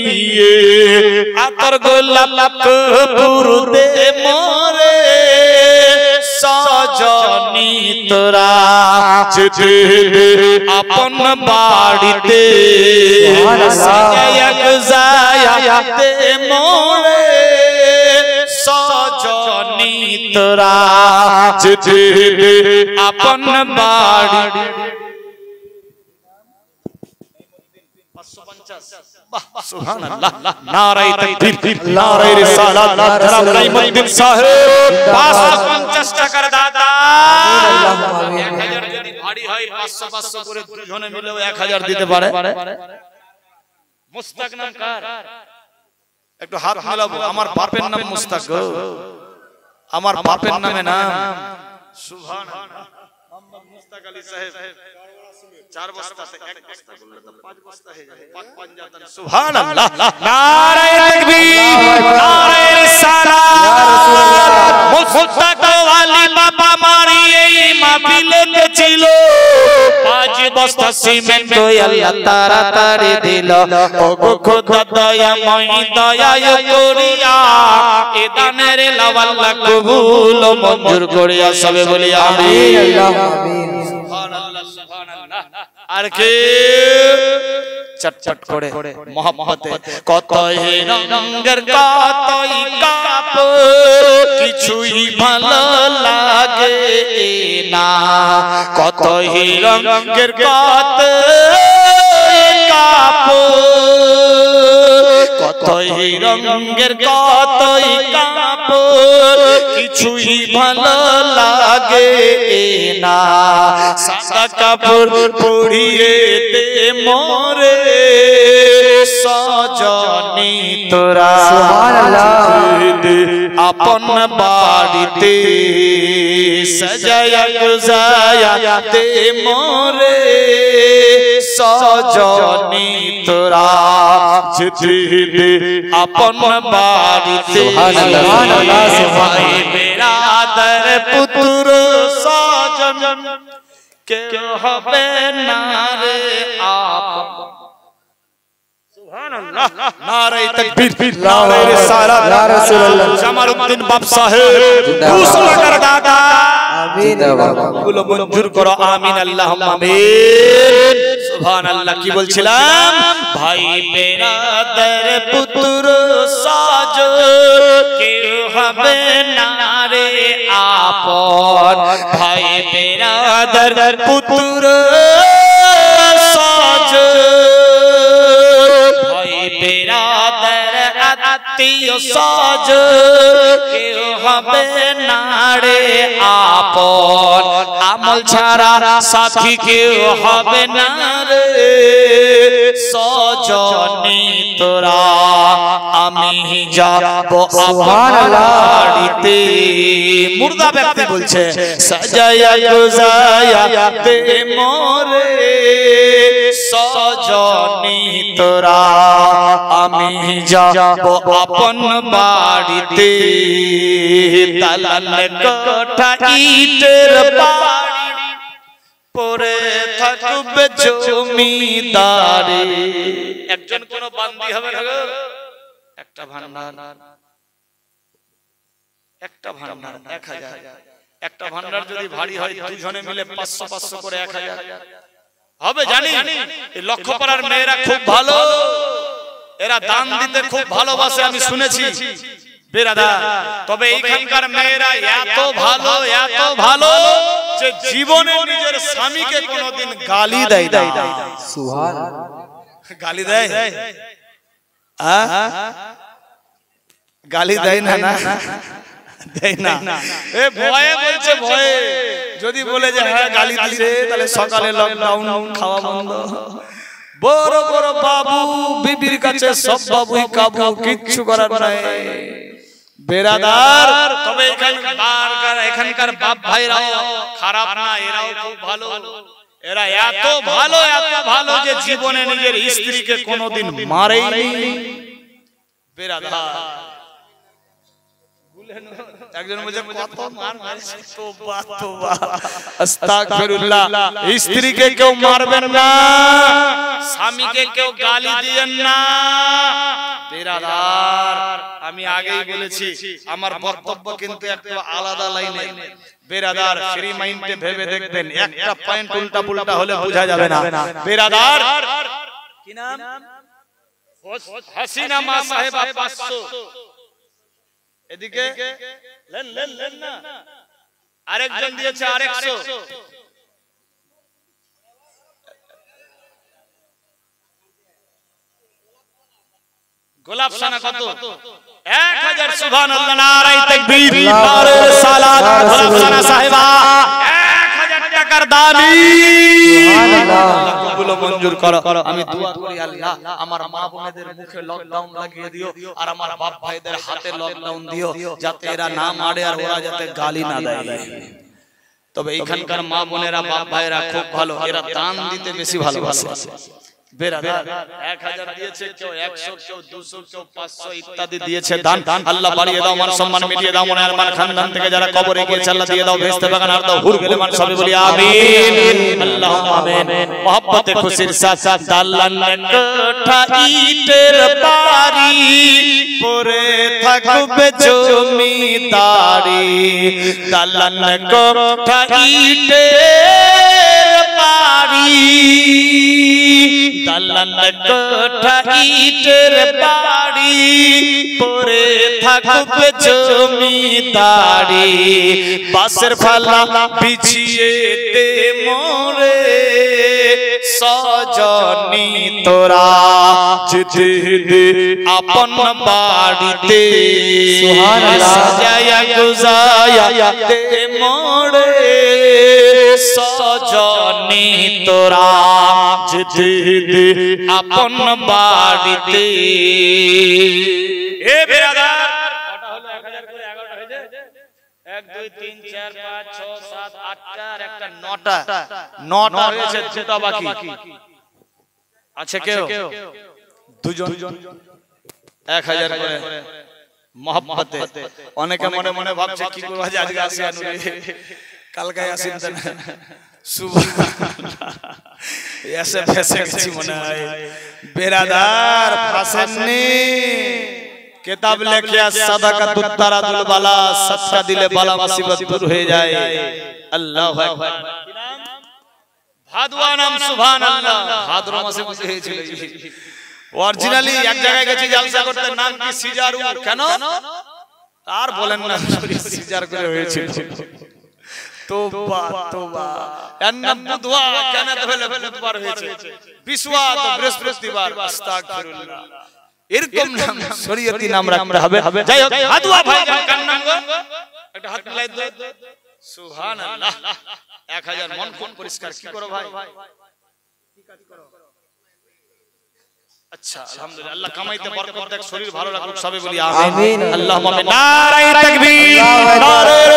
দিয়ে আতর গোলাপ কপুর দে মোরে সজনী তোরা যেতে দে আপন বাড়িতে সাজায়া গুজায়া দে মোরে সজনী তোরা যেতে দে আপন বাড়ি। সুবহানাল্লাহ নারায়ে তাকবীর নারায়ে রিসালাত জনাব নাঈমউদ্দিন সাহেব 550 টাকার দাতা। 1000 যদি ভারী হয় 500 500 করে দুজনে মিলেও 1000 দিতে পারে। মুস্তাক নাম কার? একটু হাত মেলাবো। আমার বাপের নাম মুস্তাক গো, আমার বাপের নামে নাম। সুবহানাল্লাহ মোহাম্মদ মুস্তাক আলী সাহেব 4 বস্তা से 1 বস্তা করলে তো 5 বস্তা হয়ে যাবে। 5 পাঞ্জাতন। সুবহানাল্লাহ নারায়ে তাকবীর নারায়ে রিসালাত ইয়া রাসূলুল্লাহ। মুস্তাক ওয়ালি বাবা মারি এই মাহফিলেতে ছিল 5 বস্তা সিমেন্ট আল্লাহ তাড়াতাড়ি দিল। ওগো খোদা দয়াময় দয়া করিয়া এ দানের লাওয়াল্লাহ কবুল মঞ্জুর করিয়া সবে বলি আমিন আল্লাহুম্মা আমিন। সুবহানাল্লাহ সুবহানাল্লাহ। আর কে চটচট করে মোহাম্মতে কতই রঙের কতই কাপ কিছুই ভালো লাগে না, কতই রঙের কতই কাপ কতই রঙের কতই কাপ কিছুই ভালো লাগে না, সাদা কাপড় পরিয়ে দে মোরে সজনী তোরা। সুবহানাল্লাহ আপন বাড়িতে সাজায়া গুজায়া দে মোরে সজনী তোরা যেতে দে আপন বাড়িতে। সুবহানাল্লাহ ভাই বেরাদর পুত্র সজন কে হবে না রে আপন। সুবহানাল্লাহ নারায়ে তাকবীর নারায়ে রিসালাত ইয়া রাসূলুল্লাহ। জামালউদ্দিন বাপ সাহেব 200 টাকার দাতা। আমিন বলো মঞ্জুর করো আমিন আল্লাহুম্মা আমিন। সুবহানাল্লাহ কি বলছিলাম? ভাই বেরাদর পুত্র সাজ কে হবে না রে আপন, ভাই বেরাদর পুত্র সাজ ভাই বেরাদর আত্মীয় সাজ কেউ হবে না রে আপন, আমল ছাড়া সাথী কেউ হবে না রে সজনী তোরা। আমি যাব বাড়িতে মুর্দা ব্যক্তি বলছে সাজায়া গুজায়া দে মোরে সজনী তোরা। আমি যাব আপন বাড়িতে দালান কোঠা ইটের বাড়ি পরে থাকবে জমিদারি। একজন কোন বান্দি হবে না গো, একটা ভান্ডার একটা ভান্ডার 1000, একটা ভান্ডার যদি ভারী হয় দুজনে মিলে 500 500 করে 1000 হবে। জানি এই লক্ষ্যপাড়ার মেয়েরা খুব ভালো, এরা দান দিতে খুব ভালোবাসে আমি শুনেছি বেরাদার। তবে এইখানকার মেয়েরা এত ভালো যে জীবনে নিজের স্বামীকে কোনোদিন গালি দেয় না। সুবহানাল্লাহ গালি দেয় গালি দেয় না দেয় না। এ ভয়ে বলছে, ভয়ে যদি বলে যে হ্যাঁ গালি দিছে তাহলে সকালে লকডাউন খাওয়া বন্ধ। বড় বড় বাবু বিবির কাছে সব বাবুই কাবু, কিচ্ছু করার নাই বেরাদার। তবে এখানকার বাপ ভাইরাও খারাপ না, এরাও খুব ভালো। এরা এত ভালো যে জীবনে নিজের স্ত্রীকে কোনোদিন মারেনি বেরাদার। একজন বলছে কত মার মারছে, তোবা তোবা আস্তাগফিরুল্লাহ। স্ত্রীকে কেউ মারবেন না, স্বামীকে কেউ গালি দিবেন না, বেরাদার আমি আগেই বলেছি আমার বক্তব্য কিন্তু একটু আলাদা লাইনে। বেরাদার ফ্রি মাইন্ডে ভেবে দেখবেন, একটা পয়েন্ট উল্টা পুল্টা হলে বোঝা যাবে না। বেরাদার কি নাম? হাসিনা মা সাহেবা 500। এদিকে লেন না, আরেকজন দিয়েছে 800। গোলাপ সানা কত? 1000। সুবহানাল্লাহ, নারায়ে তাকবীর, নারায়ে রিসালাত। গোলাপ সানা সাহেবা 1000 টাকার দানি। সুবহানাল্লাহ, কবুল মঞ্জুর করো। আমি দোয়া করি আল্লাহ আমার মা বোনেদের মুখে লকডাউন লাগিয়ে দিও, আর আমার বাপ ভাইদের হাতে লকডাউন দিও, যাতে এরা না মারে আর ওরা যাতে গালি না দেয়। তবে এখানকার মা বোনেরা বাপ ভাইরা খুব ভালো, এরা দান দিতে বেশি ভালোবাসে। বেরাদার 1000 দিয়েছে, কেউ 100, কেউ 200, কেউ 500 ইত্যাদি দিয়েছে দান। আল্লাহ বাড়িয়ে দাও, মান সম্মান মিটিয়ে দাও, মনে আরমান খানদান থেকে যারা কবরে গিয়েছে আল্লাহ দিয়ে দাও, ভেস্তে বাগান আর দাও, হুর গেলে মান সবে বলি আমিন, আল্লাহুম্মা আমিন। মোহাব্বতে খুশির সাথ দালান কোঠা ইটের বাড়ি, পরে থাকবে জমিদারি। দালান কোঠা ইটের বাড়ি, দালান কোঠা ইটের বাড়ি, পরে থাকবে জমিদারি। বাঁশের ফালা বিছিয়ে দে মোরে সজনী তোরা, যেতে দে আপন বাড়িতে। সুবহানাল্লাহ, সাজায়া গুজায়া দে মোরে সজনী তোরা, যেতে দে আপন বাড়িতে। এ বেরাদার কটা হলো? 1000 করে 11টা হয়েছে। 1 2 3 4 5 6 7 8টা আর একটা 9টা হয়েছে, দুটো বাকি আছে। কেউ দুজন 1000 করে মোহাব্বতে। অনেকে মনে মনে ভাবছে কি করব আজকে আসি আনুরে, কালকে আসি না। সুবহানাল্লাহ, এসে ফেসে গেছি মনে হয়। বেরাদার ফাসেননি, কিতাব লেখে সাদাকাতুত তারাদুল বালা, সদকা দিলে বালা মুসিবত দূর হয়ে যায়। আল্লাহু আকবার। কি নাম? ভাদুয়া নাম। সুবহানাল্লাহ, ভাদ্র মাসে বসে হয়েছিল। অরিজিনালি এক জায়গায় গেছি জলসা করতে, নাম কি সিজারু। কেন আর বলেন না, সিজার করে হয়েছিল। তোবা তোবা, এর নাম বুধওয়া কেন হলো? বুধবার হয়েছে। বিশওয়া তো বৃহস্পতিবার। আস্তাগফিরুল্লাহ, এরকম নাম শরীয়তি নাম রাখতে হবে। যাই হোক, ভাদুয়া ভাই কার নাম গো? একটা হাত মিলাই দাও। সুবহানাল্লাহ, 1000 মন খুব পরিষ্কার। কি করো ভাই? কি কাজ করো? আচ্ছা, আলহামদুলিল্লাহ, আল্লাহ কামাইতে বরকত দেখ, শরীর ভালো রাখুক, সবে বলি আমিন, আল্লাহুম্মা আমিন। নারায়ে তাকবীর, নারায়ে